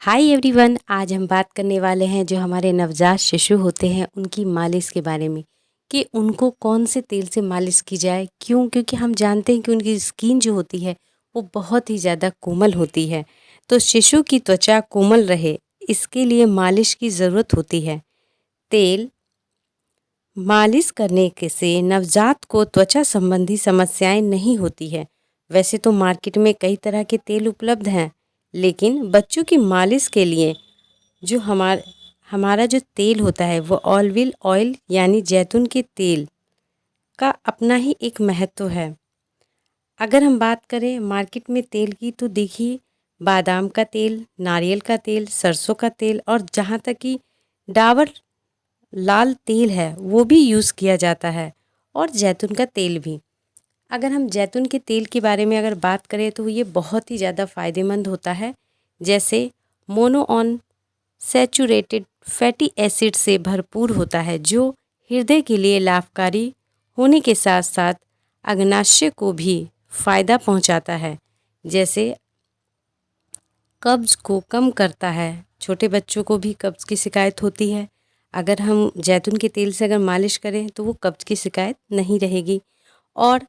Hi everyone, आज हम बात करने वाले हैं जो हमारे नवजात शिशु होते हैं उनकी मालिश के बारे में कि उनको कौन से तेल से मालिश की जाए। क्योंकि हम जानते हैं कि उनकी स्किन जो होती है वो बहुत ही ज़्यादा कोमल होती है। तो शिशु की त्वचा कोमल रहे इसके लिए मालिश की ज़रूरत होती है। तेल मालिश करने के से नवजात को त्वचा संबंधी समस्याएं नहीं होती है। वैसे तो मार्केट में कई तरह के तेल उपलब्ध हैं, लेकिन बच्चों की मालिश के लिए जो हमारा जो तेल होता है वो ऑलिव ऑयल यानी जैतून के तेल का अपना ही एक महत्व है। अगर हम बात करें मार्केट में तेल की तो देखिए, बादाम का तेल, नारियल का तेल, सरसों का तेल और जहाँ तक कि डाबर लाल तेल है वो भी यूज़ किया जाता है, और जैतून का तेल भी। अगर हम जैतून के तेल के बारे में अगर बात करें तो ये बहुत ही ज़्यादा फ़ायदेमंद होता है। जैसे मोनो सैचुरेटेड फैटी एसिड से भरपूर होता है, जो हृदय के लिए लाभकारी होने के साथ साथ अग्नाशय को भी फ़ायदा पहुंचाता है। जैसे कब्ज़ को कम करता है। छोटे बच्चों को भी कब्ज़ की शिकायत होती है, अगर हम जैतून के तेल से अगर मालिश करें तो वो कब्ज़ की शिकायत नहीं रहेगी। और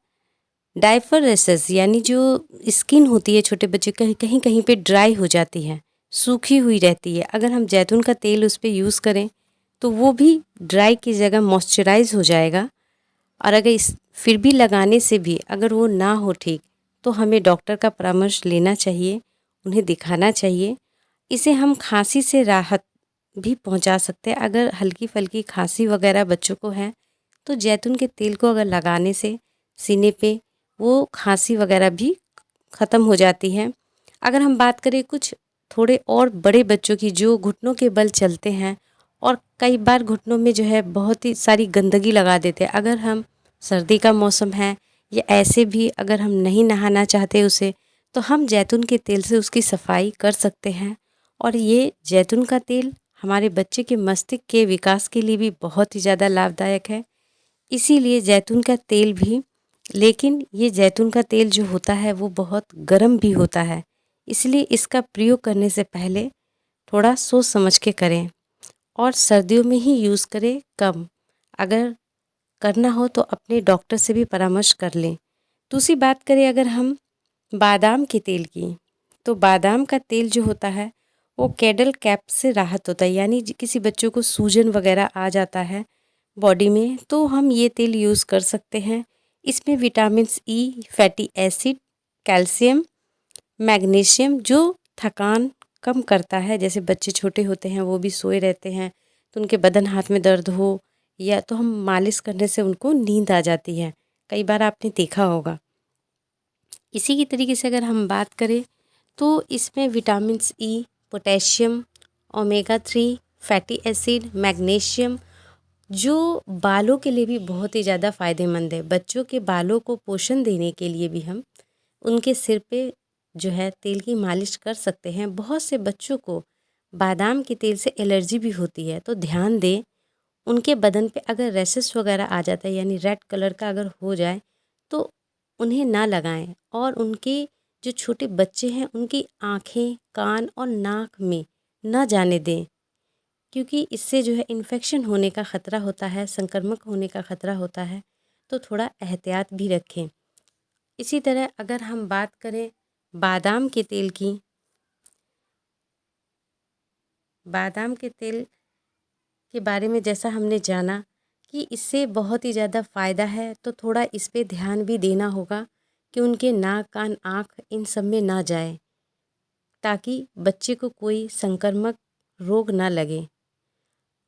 डायफरेसिस यानी जो स्किन होती है छोटे बच्चे कहीं कहीं कहीं पे ड्राई हो जाती है, सूखी हुई रहती है, अगर हम जैतून का तेल उस पर यूज़ करें तो वो भी ड्राई की जगह मॉइस्चराइज हो जाएगा। और अगर इस फिर भी लगाने से भी अगर वो ना हो ठीक, तो हमें डॉक्टर का परामर्श लेना चाहिए, उन्हें दिखाना चाहिए। इसे हम खांसी से राहत भी पहुंचा सकते हैं। अगर हल्की फुल्की खांसी वगैरह बच्चों को है तो जैतून के तेल को अगर लगाने से सीने पे वो खांसी वगैरह भी ख़त्म हो जाती है। अगर हम बात करें कुछ थोड़े और बड़े बच्चों की जो घुटनों के बल चलते हैं और कई बार घुटनों में जो है बहुत ही सारी गंदगी लगा देते हैं, अगर हम सर्दी का मौसम है या ऐसे भी अगर हम नहीं नहाना चाहते उसे, तो हम जैतून के तेल से उसकी सफाई कर सकते हैं। और ये जैतून का तेल हमारे बच्चे के मस्तिष्क के विकास के लिए भी बहुत ही ज़्यादा लाभदायक है। इसीलिए जैतून का तेल भी, लेकिन ये जैतून का तेल जो होता है वो बहुत गर्म भी होता है, इसलिए इसका प्रयोग करने से पहले थोड़ा सोच समझ के करें और सर्दियों में ही यूज़ करें कम। अगर करना हो तो अपने डॉक्टर से भी परामर्श कर लें। दूसरी बात करें अगर हम बादाम के तेल की, तो बादाम का तेल जो होता है वो कैडल कैप से राहत होता है, यानी किसी बच्चों को सूजन वगैरह आ जाता है बॉडी में तो हम ये तेल यूज़ कर सकते हैं। इसमें विटामिन्स ई, फैटी एसिड, कैल्शियम, मैग्नीशियम जो थकान कम करता है। जैसे बच्चे छोटे होते हैं वो भी सोए रहते हैं तो उनके बदन हाथ में दर्द हो या तो हम मालिश करने से उनको नींद आ जाती है, कई बार आपने देखा होगा। इसी की तरीके से अगर हम बात करें तो इसमें vitamins E, potassium, omega 3, fatty acid, magnesium जो बालों के लिए भी बहुत ही ज़्यादा फ़ायदेमंद है। बच्चों के बालों को पोषण देने के लिए भी हम उनके सिर पे जो है तेल की मालिश कर सकते हैं। बहुत से बच्चों को बादाम के तेल से एलर्जी भी होती है, तो ध्यान दें उनके बदन पे अगर रैशेस वगैरह आ जाता है यानी रेड कलर का अगर हो जाए तो उन्हें ना लगाएं। और उनके जो छोटे बच्चे हैं उनकी आँखें, कान और नाक में ना जाने दें, क्योंकि इससे जो है इन्फेक्शन होने का ख़तरा होता है, संक्रामक होने का ख़तरा होता है, तो थोड़ा एहतियात भी रखें। इसी तरह अगर हम बात करें बादाम के तेल की, बादाम के तेल के बारे में जैसा हमने जाना कि इससे बहुत ही ज़्यादा फ़ायदा है, तो थोड़ा इस पे ध्यान भी देना होगा कि उनके नाक, कान, आँख इन सब में ना जाए, ताकि बच्चे को कोई संक्रामक रोग ना लगे।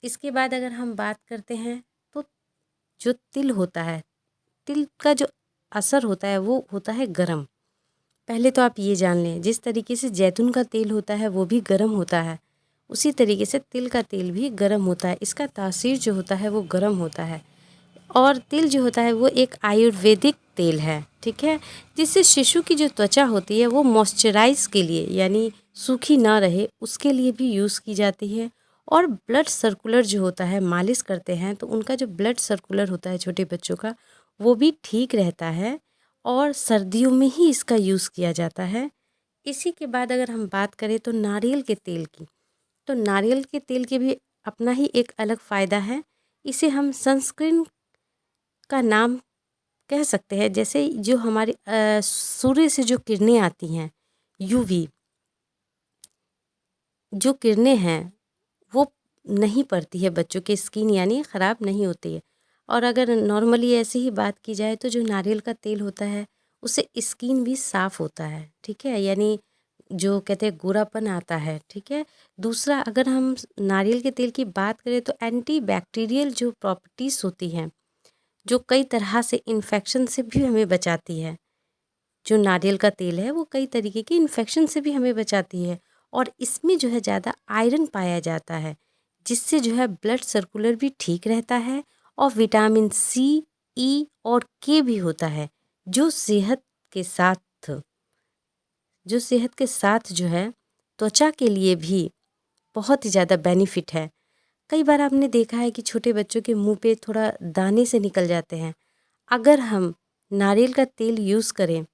इसके बाद अगर हम बात करते हैं तो जो तिल होता है, तिल का जो असर होता है वो होता है गरम। पहले तो आप ये जान लें, जिस तरीके से जैतून का तेल होता है वो भी गरम होता है, उसी तरीके से तिल का तेल भी गरम होता है। इसका तासीर जो होता है वो गरम होता है। और तिल जो होता है वो एक आयुर्वेदिक तेल है, ठीक है, जिससे शिशु की जो त्वचा होती है वो मॉइस्चराइज के लिए यानी सूखी ना रहे उसके लिए भी यूज़ की जाती है। और ब्लड सर्कुलर जो होता है, मालिश करते हैं तो उनका जो ब्लड सर्कुलर होता है छोटे बच्चों का वो भी ठीक रहता है। और सर्दियों में ही इसका यूज़ किया जाता है, इसी के बाद अगर हम बात करें तो नारियल के तेल की, तो नारियल के तेल के भी अपना ही एक अलग फ़ायदा है। इसे हम सनस्क्रीन का नाम कह सकते हैं। जैसे जो हमारे सूर्य से जो किरणें आती हैं, यूवी जो किरणें हैं, वो नहीं पड़ती है बच्चों की स्किन, यानी ख़राब नहीं होती है। और अगर नॉर्मली ऐसे ही बात की जाए तो जो नारियल का तेल होता है उससे स्किन भी साफ़ होता है, ठीक है, यानी जो कहते हैं गोरापन आता है, ठीक है। दूसरा, अगर हम नारियल के तेल की बात करें तो एंटी बैक्टीरियल जो प्रॉपर्टीज़ होती हैं, जो कई तरह से इन्फेक्शन से भी हमें बचाती है। जो नारियल का तेल है वो कई तरीके के इन्फेक्शन से भी हमें बचाती है। और इसमें जो है ज़्यादा आयरन पाया जाता है, जिससे जो है ब्लड सर्कुलर भी ठीक रहता है। और विटामिन सी, ई और के भी होता है, जो के साथ सेहत के साथ जो है त्वचा के लिए भी बहुत ही ज़्यादा बेनिफिट है। कई बार आपने देखा है कि छोटे बच्चों के मुंह पे थोड़ा दाने से निकल जाते हैं। अगर हम नारियल का तेल यूज़ करें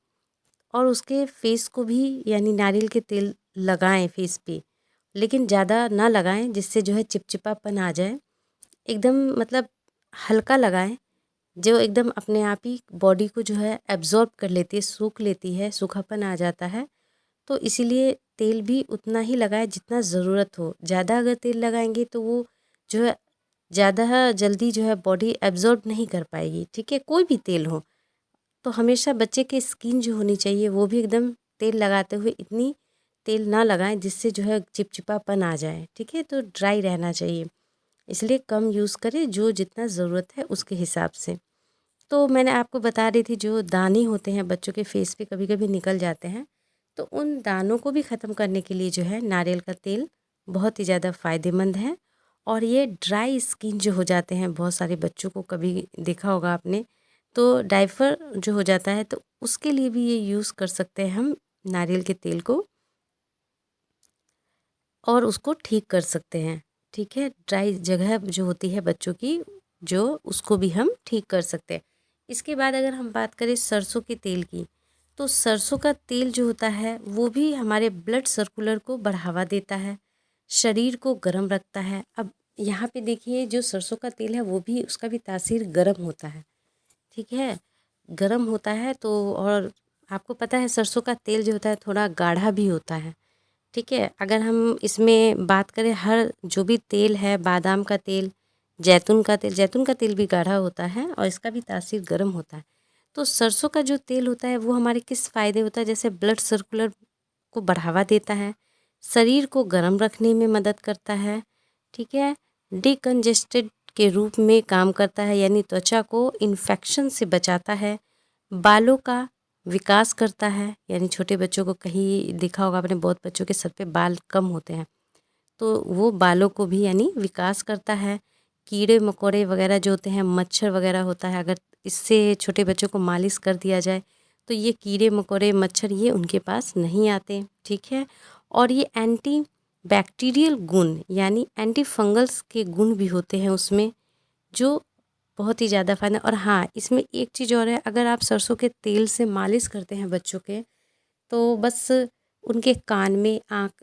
और उसके फेस को भी, यानी नारियल के तेल लगाएं फेस पे, लेकिन ज़्यादा ना लगाएं जिससे जो है चिपचिपापन आ जाए। एकदम मतलब हल्का लगाएं, जो एकदम अपने आप ही बॉडी को जो है एब्जॉर्ब कर लेती है, सूख लेती है, सूखापन आ जाता है। तो इसीलिए तेल भी उतना ही लगाएं जितना ज़रूरत हो। ज़्यादा अगर तेल लगाएंगे तो वो जो है ज़्यादा जल्दी जो है बॉडी एब्जॉर्ब नहीं कर पाएगी, ठीक है, कोई भी तेल हो। तो हमेशा बच्चे की स्किन जो होनी चाहिए वो भी एकदम तेल लगाते हुए इतनी तेल ना लगाएं जिससे जो है चिपचिपापन आ जाए, ठीक है, तो ड्राई रहना चाहिए। इसलिए कम यूज़ करें, जो जितना ज़रूरत है उसके हिसाब से। तो मैंने आपको बता रही थी जो दाने होते हैं बच्चों के फेस पे कभी कभी निकल जाते हैं, तो उन दानों को भी ख़त्म करने के लिए जो है नारियल का तेल बहुत ही ज़्यादा फ़ायदेमंद है। और ये ड्राई स्किन जो हो जाते हैं, बहुत सारे बच्चों को कभी देखा होगा आपने, तो डाइपर जो हो जाता है तो उसके लिए भी ये यूज़ कर सकते हैं हम नारियल के तेल को, और उसको ठीक कर सकते हैं, ठीक है। ड्राई जगह जो होती है बच्चों की, जो उसको भी हम ठीक कर सकते हैं। इसके बाद अगर हम बात करें सरसों के तेल की, तो सरसों का तेल जो होता है वो भी हमारे ब्लड सर्कुलर को बढ़ावा देता है, शरीर को गर्म रखता है। अब यहाँ पे देखिए, जो सरसों का तेल है वो भी, उसका भी तासीर गर्म होता है, ठीक है, गर्म होता है। तो और आपको पता है सरसों का तेल जो होता है थोड़ा गाढ़ा भी होता है, ठीक है। अगर हम इसमें बात करें, हर जो भी तेल है, बादाम का तेल, जैतून का तेल भी गाढ़ा होता है और इसका भी तासीर गर्म होता है। तो सरसों का जो तेल होता है वो हमारे किस फ़ायदे होता है, जैसे ब्लड सर्कुलर को बढ़ावा देता है, शरीर को गर्म रखने में मदद करता है, ठीक है, डिकंजेस्टेड के रूप में काम करता है, यानी त्वचा को इन्फेक्शन से बचाता है, बालों का विकास करता है, यानी छोटे बच्चों को कहीं देखा होगा आपने, बहुत बच्चों के सर पे बाल कम होते हैं, तो वो बालों को भी यानी विकास करता है। कीड़े मकोड़े वगैरह जो होते हैं, मच्छर वगैरह होता है, अगर इससे छोटे बच्चों को मालिश कर दिया जाए तो ये कीड़े मकोड़े मच्छर ये उनके पास नहीं आते, ठीक है। और ये एंटी बैक्टीरियल गुण, यानी एंटी फंगल्स के गुण भी होते हैं उसमें, जो बहुत ही ज़्यादा फ़ायदा। और हाँ, इसमें एक चीज़ और है, अगर आप सरसों के तेल से मालिश करते हैं बच्चों के, तो बस उनके कान में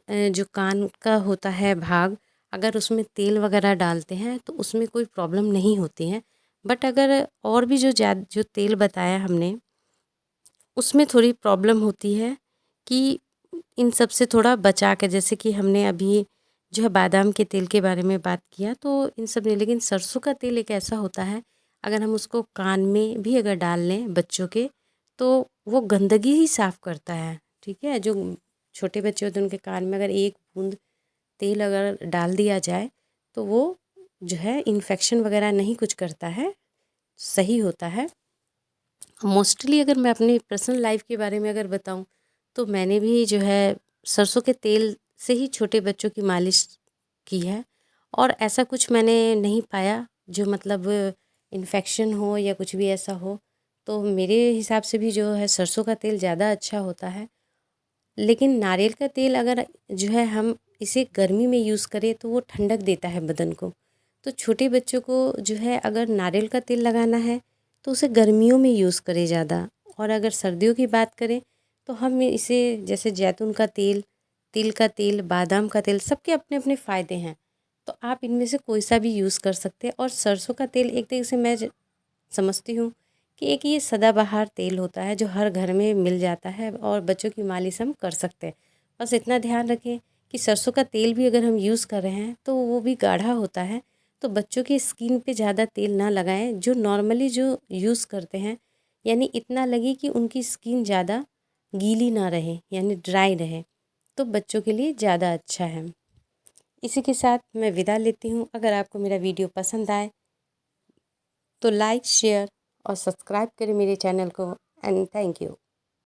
जो कान का होता है भाग, अगर उसमें तेल वगैरह डालते हैं तो उसमें कोई प्रॉब्लम नहीं होती है। बट अगर और भी जो तेल बताया हमने, उसमें थोड़ी प्रॉब्लम होती है कि इन सब से थोड़ा बचा के, जैसे कि हमने अभी जो है बादाम के तेल के बारे में बात किया, तो इन सब ने, लेकिन सरसों का तेल एक ऐसा होता है, अगर हम उसको कान में भी अगर डाल लें बच्चों के, तो वो गंदगी ही साफ़ करता है, ठीक है। जो छोटे बच्चे होते हैं उनके कान में अगर एक बूंद तेल अगर डाल दिया जाए तो वो जो है इन्फेक्शन वगैरह नहीं कुछ करता है, सही होता है। मोस्टली अगर मैं अपनी पर्सनल लाइफ के बारे में अगर बताऊं, तो मैंने भी जो है सरसों के तेल से ही छोटे बच्चों की मालिश की है, और ऐसा कुछ मैंने नहीं पाया जो मतलब इन्फेक्शन हो या कुछ भी ऐसा हो। तो मेरे हिसाब से भी जो है सरसों का तेल ज़्यादा अच्छा होता है। लेकिन नारियल का तेल अगर जो है हम इसे गर्मी में यूज़ करें तो वो ठंडक देता है बदन को। तो छोटे बच्चों को जो है अगर नारियल का तेल लगाना है तो उसे गर्मियों में यूज़ करें ज़्यादा। और अगर सर्दियों की बात करें तो हम इसे जैसे जैतून का तेल, तिल का तेल, बादाम का तेल, सबके अपने अपने फ़ायदे हैं। तो आप इनमें से कोई सा भी यूज़ कर सकते हैं। और सरसों का तेल एक तरीके से मैं समझती हूँ कि एक ये सदाबहार तेल होता है जो हर घर में मिल जाता है और बच्चों की मालिश हम कर सकते हैं। बस इतना ध्यान रखें कि सरसों का तेल भी अगर हम यूज़ कर रहे हैं तो वो भी गाढ़ा होता है, तो बच्चों की स्किन पे ज़्यादा तेल ना लगाएं। जो नॉर्मली जो यूज़ करते हैं, यानी इतना लगे कि उनकी स्किन ज़्यादा गीली ना रहे, यानी ड्राई रहे, तो बच्चों के लिए ज़्यादा अच्छा है। इसी के साथ मैं विदा लेती हूँ। अगर आपको मेरा वीडियो पसंद आए तो लाइक, शेयर और सब्सक्राइब करें मेरे चैनल को। And thank you.